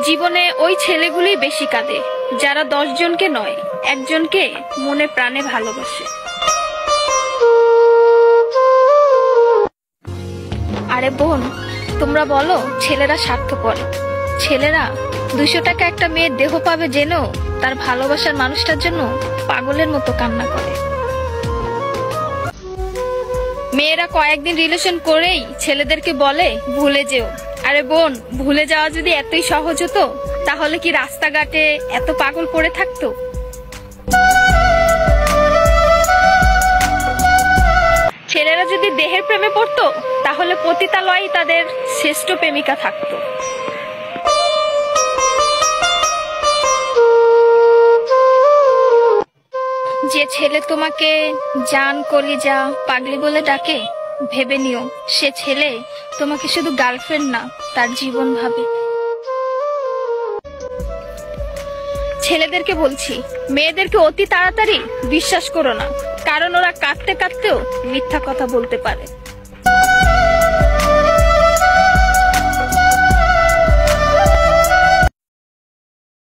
জীবনে ওই ছেলেগুলি বেশি কাঁদে যারা 10 জনকে নয়, একজনকে মনে প্রাণে ভালোবাসে। আরে বোন, তোমরা বলো ছেলেরা স্বার্থপর। ছেলেরা 200 টাকা একটা মেয়ের দেহ পাবে জেনেও তার ভালোবাসার মানুষটার জন্য পাগলের মতো কান্না করে। মেয়েরা কয়েকদিন রিলেশন করেই ছেলেদেরকে বলে ভুলে যেও। আরে বোন, ভুলে যাওয়া যদি এতই সহজ হতো তাহলে কি রাস্তাঘাটে এত পাগল পড়ে থাকতো? ছেলেরা যদি দেহের প্রেমে পড়তো তাহলে পতিতালয়ে তাদের শ্রেষ্ঠ প্রেমিকা থাকতো। যে ছেলে তোমাকে জান, কলিজা, পাগলি বলে ডাকে, ভেবে নিও সে ছেলে তোমাকে শুধু গার্লফ্রেন্ড না, তার জীবন ভাবে। ছেলেদেরকে বলছি, মেয়েদেরকে অতি তাড়াতাড়ি বিশ্বাস করো না, কারণ ওরা কাঁদতে কাঁদতেও মিথ্যা কথা বলতে পারে।